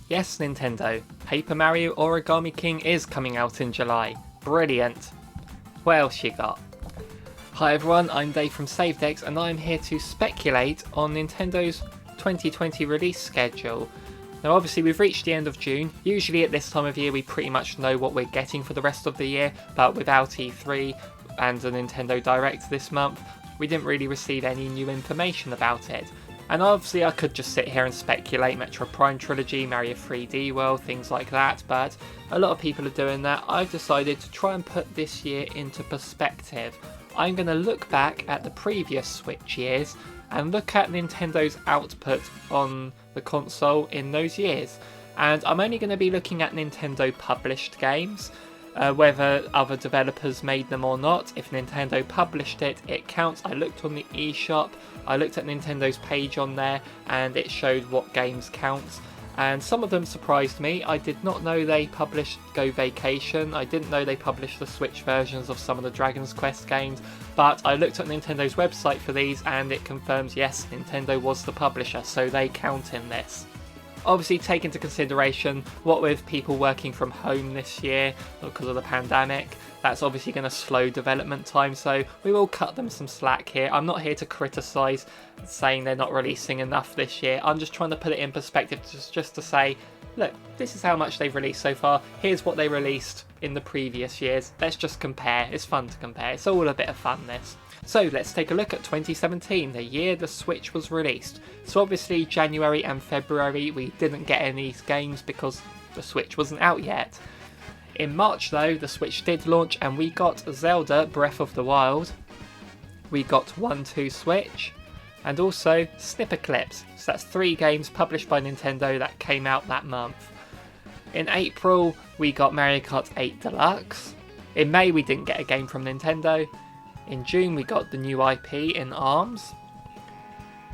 Yes, Nintendo, Paper Mario Origami King is coming out in July. Brilliant. What else you got? Hi everyone, I'm Dave from SaveDex and I'm here to speculate on Nintendo's 2020 release schedule. Now obviously we've reached the end of June. Usually at this time of year we pretty much know what we're getting for the rest of the year, but without E3 and a Nintendo Direct this month, we didn't really receive any new information about it. And obviously I could just sit here and speculate Metroid Prime Trilogy, Mario 3D World, things like that, but a lot of people are doing that. I've decided to try and put this year into perspective. I'm going to look back at the previous Switch years and look at Nintendo's output on the console in those years. And I'm only going to be looking at Nintendo published games, whether other developers made them or not. If Nintendo published it, it counts. I looked on the eShop, I looked at Nintendo's page on there, and it showed what games count. And some of them surprised me. I did not know they published Go Vacation. I didn't know they published the Switch versions of some of the Dragon's Quest games. But I looked at Nintendo's website for these and it confirms yes, Nintendo was the publisher, so they count in this. Obviously take into consideration what with people working from home this year because of the pandemic, that's obviously going to slow development time, so we will cut them some slack here. I'm not here to criticise saying they're not releasing enough this year. I'm just trying to put it in perspective just to say, look, this is how much they've released so far, here's what they released in the previous years, let's just compare. It's fun to compare, it's all a bit of fun this. So let's take a look at 2017, the year the Switch was released. So obviously January and February we didn't get any games because the Switch wasn't out yet. In March though, the Switch did launch and we got Zelda Breath of the Wild, we got 1-2 Switch, and also Snipper Clips. So that's 3 games published by Nintendo that came out that month. In April we got Mario Kart 8 Deluxe. In May we didn't get a game from Nintendo. In June we got the new IP in ARMS.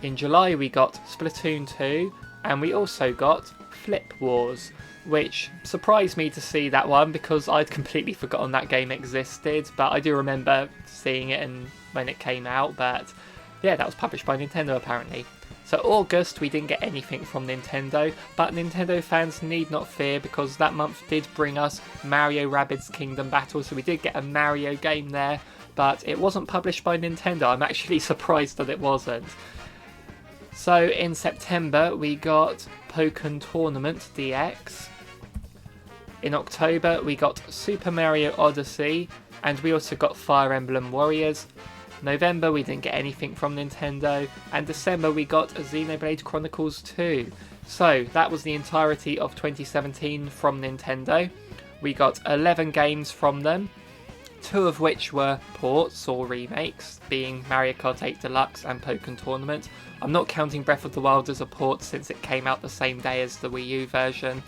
In July we got Splatoon 2, and we also got Flip Wars, which surprised me to see that one because I'd completely forgotten that game existed, but I do remember seeing it when it came out. But yeah, that was published by Nintendo apparently. So August we didn't get anything from Nintendo, but Nintendo fans need not fear because that month did bring us Mario Rabbids Kingdom Battle, so we did get a Mario game there, but it wasn't published by Nintendo. I'm actually surprised that it wasn't. So in September we got Pokken Tournament DX. In October we got Super Mario Odyssey, and we also got Fire Emblem Warriors. November we didn't get anything from Nintendo, and December we got Xenoblade Chronicles 2. So that was the entirety of 2017 from Nintendo. We got 11 games from them, 2 of which were ports or remakes, being Mario Kart 8 Deluxe and Pokken Tournament. I'm not counting Breath of the Wild as a port since it came out the same day as the Wii U version.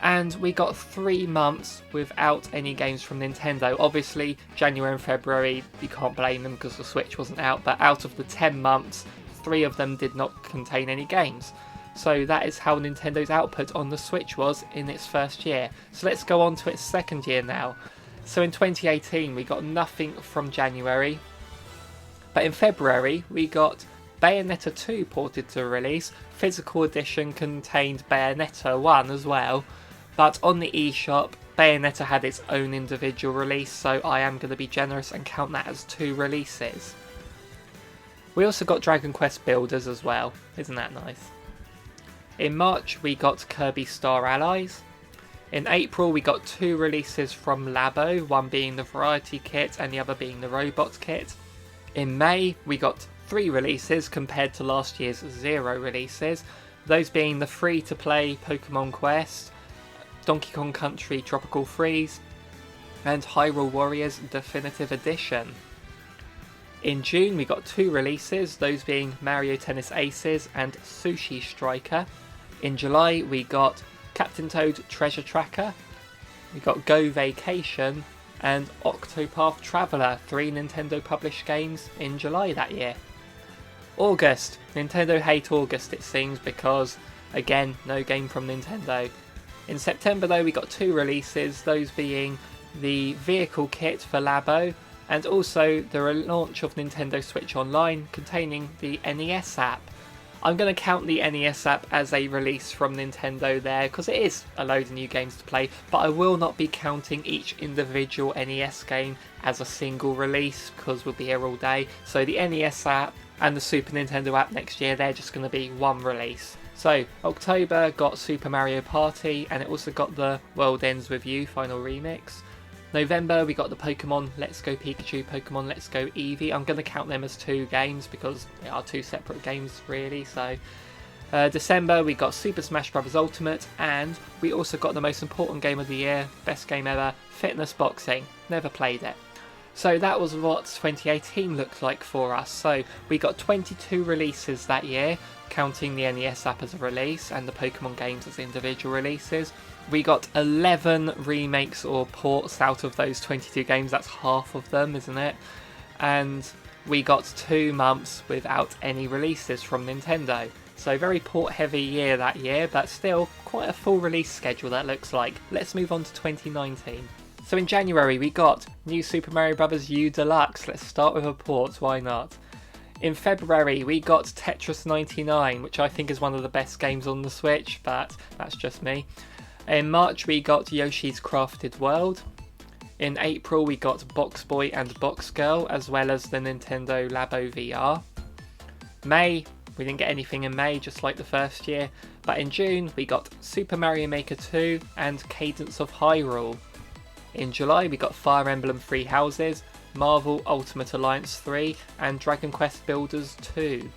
And we got 3 months without any games from Nintendo. Obviously, January and February, you can't blame them because the Switch wasn't out, but out of the 10 months, 3 of them did not contain any games. So that is how Nintendo's output on the Switch was in its first year. So let's go on to its second year now. So in 2018 we got nothing from January, but in February we got Bayonetta 2 ported to release. Physical edition contained Bayonetta 1 as well, but on the eShop Bayonetta had its own individual release, so I am going to be generous and count that as 2 releases. We also got Dragon Quest Builders as well, isn't that nice? In March we got Kirby Star Allies. In April we got 2 releases from Labo, one being the Variety Kit and the other being the Robot Kit. In May we got 3 releases compared to last year's 0 releases, those being the free-to-play Pokemon Quest, Donkey Kong Country Tropical Freeze, and Hyrule Warriors Definitive Edition. In June we got 2 releases, those being Mario Tennis Aces and Sushi Striker. In July we got Captain Toad Treasure Tracker, we got Go Vacation, and Octopath Traveler, 3 Nintendo published games in July that year. August, Nintendo hate August it seems because, again, no game from Nintendo. In September though we got 2 releases, those being the Vehicle Kit for Labo, and also the launch of Nintendo Switch Online containing the NES app. I'm going to count the NES app as a release from Nintendo there, because it is a load of new games to play, but I will not be counting each individual NES game as a single release, because we'll be here all day. So the NES app and the Super Nintendo app next year, they're just going to be one release. So October got Super Mario Party, and it also got the World Ends With You final remix. November we got the Pokemon Let's Go Pikachu, Pokemon Let's Go Eevee. I'm going to count them as two games because they are two separate games really. So December we got Super Smash Bros. Ultimate, and we also got the most important game of the year, best game ever, Fitness Boxing. Never played it. So that was what 2018 looked like for us. So we got 22 releases that year, counting the NES app as a release and the Pokemon games as individual releases. We got 11 remakes or ports out of those 22 games. That's half of them, isn't it? And we got 2 months without any releases from Nintendo. So very port heavy year that year, but still quite a full release schedule that looks like. Let's move on to 2019. So in January we got New Super Mario Bros. U Deluxe. Let's start with a port, why not? In February we got Tetris 99, which I think is one of the best games on the Switch, but that's just me. In March we got Yoshi's Crafted World. In April we got Box Boy and Box Girl, as well as the Nintendo Labo VR. May, we didn't get anything in May, just like the first year, but in June we got Super Mario Maker 2 and Cadence of Hyrule. In July we got Fire Emblem Three Houses, Marvel Ultimate Alliance 3 and Dragon Quest Builders 2.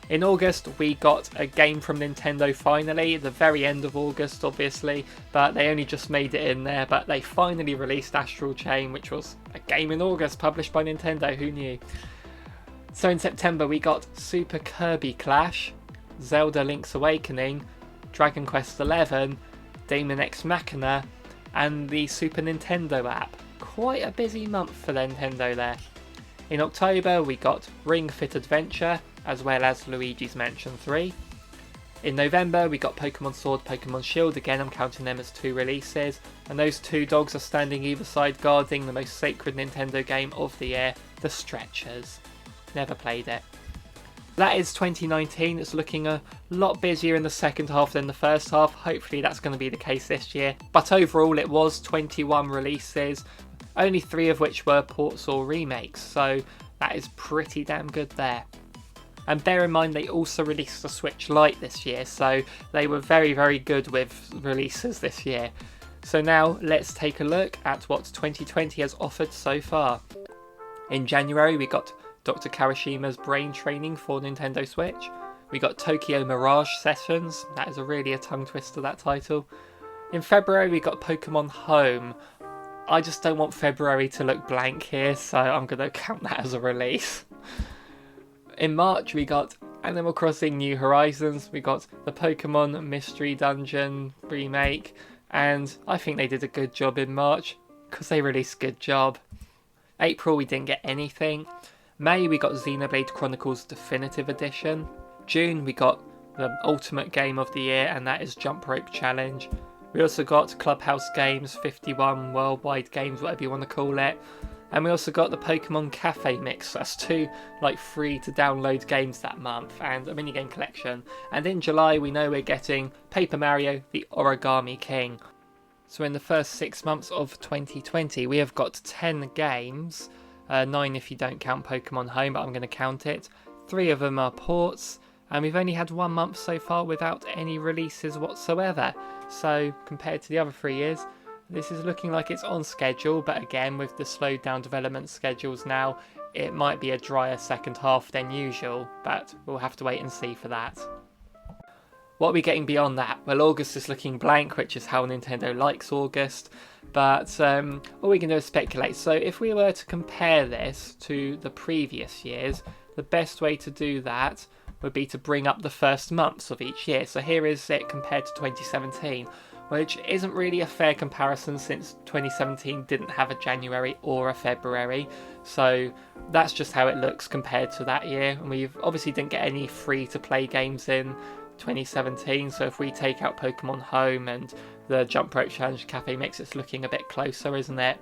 In August we got a game from Nintendo finally, the very end of August obviously, but they only just made it in there, but they finally released Astral Chain, which was a game in August published by Nintendo, who knew? So in September we got Super Kirby Clash, Zelda Link's Awakening, Dragon Quest XI, Daemon X Machina and the Super Nintendo app. Quite a busy month for Nintendo there. In October we got Ring Fit Adventure, as well as Luigi's Mansion 3. In November we got Pokemon Sword, Pokemon Shield, again I'm counting them as 2 releases, and those 2 dogs are standing either side guarding the most sacred Nintendo game of the year, the Stretchers. Never played it. That is 2019, it's looking a lot busier in the second half than the first half, hopefully that's going to be the case this year, but overall it was 21 releases, only 3 of which were ports or remakes, so that is pretty damn good there. And bear in mind they also released the Switch Lite this year, so they were very, very good with releases this year. So now let's take a look at what 2020 has offered so far. In January we got Dr. Karishima's Brain Training for Nintendo Switch. We got Tokyo Mirage Sessions, that is really a tongue twister, that title. In February we got Pokemon Home. I just don't want February to look blank here, so I'm going to count that as a release. In March we got Animal Crossing New Horizons, we got the Pokemon Mystery Dungeon remake, and I think they did a good job in March, because they released good job. April we didn't get anything. May we got Xenoblade Chronicles Definitive Edition. June we got the ultimate game of the year, and that is Jump Rope Challenge. We also got Clubhouse Games, 51 worldwide games, whatever you want to call it. And we also got the Pokemon Cafe Mix. That's 2 free to download games that month, and a minigame collection. And in July we know we're getting Paper Mario The Origami King. So in the first 6 months of 2020 we have got 10 games, 9 if you don't count Pokemon Home, but I'm going to count it. 3 of them are ports, and we've only had 1 month so far without any releases whatsoever. So compared to the other 3 years, this is looking like it's on schedule, but again with the slowed down development schedules now, it might be a drier second half than usual, but we'll have to wait and see for that. What are we getting beyond that? Well, August is looking blank, which is how Nintendo likes August, but all we can do is speculate. So if we were to compare this to the previous years, the best way to do that would be to bring up the first months of each year. So here is it compared to 2017, which isn't really a fair comparison since 2017 didn't have a January or a February. So that's just how it looks compared to that year. And we obviously didn't get any free-to-play games in 2017, so if we take out Pokemon Home and the Jump Rope Challenge Cafe Mix, it's looking a bit closer, isn't it?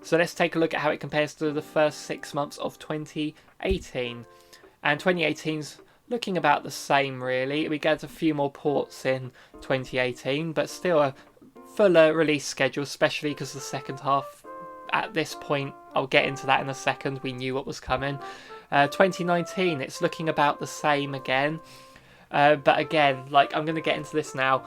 So let's take a look at how it compares to the first 6 months of 2018. And 2018's looking about the same really. We get a few more ports in 2018, but still a fuller release schedule, especially because the second half, at this point, I'll get into that in a second, we knew what was coming. 2019, it's looking about the same again. But again, like, I'm going to get into this now.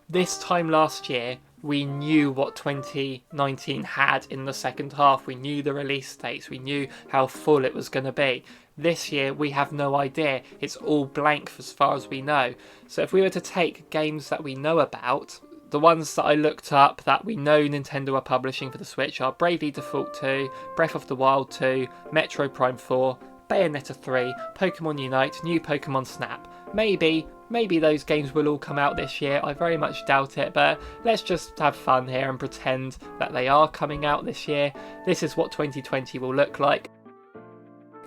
This time last year, we knew what 2019 had in the second half. We knew the release dates. We knew how full it was going to be. This year, we have no idea. It's all blank as far as we know. So if we were to take games that we know about, the ones that I looked up that we know Nintendo are publishing for the Switch are Bravely Default 2, Breath of the Wild 2, Metro Prime 4, Bayonetta 3, Pokemon Unite, New Pokemon Snap. Maybe those games will all come out this year. I very much doubt it, but let's just have fun here and pretend that they are coming out this year. This is what 2020 will look like.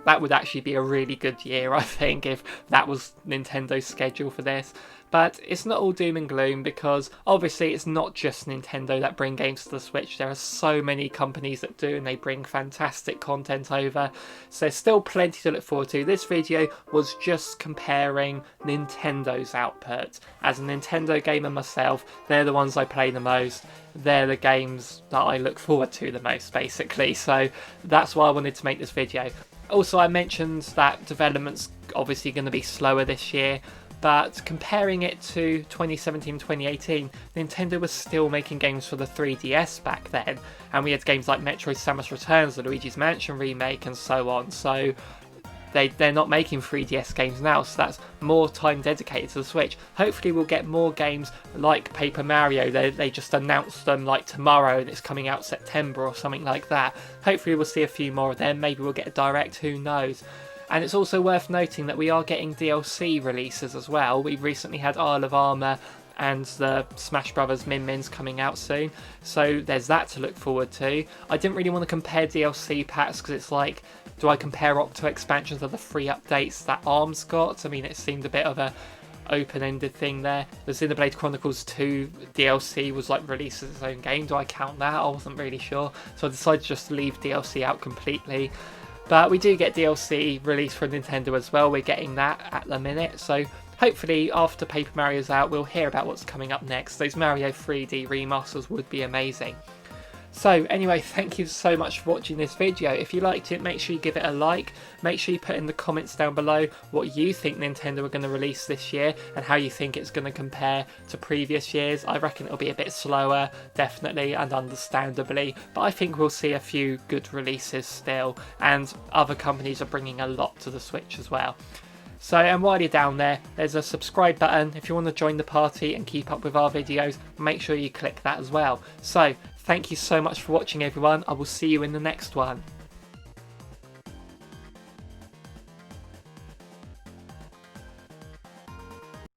That would actually be a really good year, I think, if that was Nintendo's schedule for this. But it's not all doom and gloom, because obviously it's not just Nintendo that bring games to the Switch. There are so many companies that do, and they bring fantastic content over. So there's still plenty to look forward to. This video was just comparing Nintendo's output. As a Nintendo gamer myself, they're the ones I play the most. They're the games that I look forward to the most, basically. So that's why I wanted to make this video. Also, I mentioned that development's obviously going to be slower this year, but comparing it to 2017-2018, Nintendo was still making games for the 3DS back then, and we had games like Metroid Samus Returns, the Luigi's Mansion remake, and so on. So they're not making 3DS games now, so that's more time dedicated to the Switch. Hopefully we'll get more games like Paper Mario. They just announced them like tomorrow and it's coming out September or something like that. Hopefully we'll see a few more of them. Maybe we'll get a direct, who knows. And it's also worth noting that we are getting DLC releases as well. We've recently had Isle of Armor and the Smash Brothers Min Mins coming out soon, so there's that to look forward to. I didn't really want to compare DLC packs because it's like, do I compare Octo expansions to the free updates that ARMS got? I mean, it seemed a bit of a open-ended thing there. The Xenoblade Chronicles 2 DLC was like released as its own game. Do I count that? I wasn't really sure, so I decided to just leave DLC out completely. But we do get DLC released from Nintendo as well. We're getting that at the minute, so hopefully after Paper Mario's out, we'll hear about what's coming up next. Those Mario 3D remasters would be amazing. So anyway, thank you so much for watching this video. If you liked it, make sure you give it a like. Make sure you put in the comments down below what you think Nintendo are going to release this year and how you think it's going to compare to previous years. I reckon it'll be a bit slower, definitely, and understandably, but I think we'll see a few good releases still, and other companies are bringing a lot to the Switch as well. So, and while you're down there, there's a subscribe button. If you want to join the party and keep up with our videos, make sure you click that as well. So, thank you so much for watching, everyone. I will see you in the next one.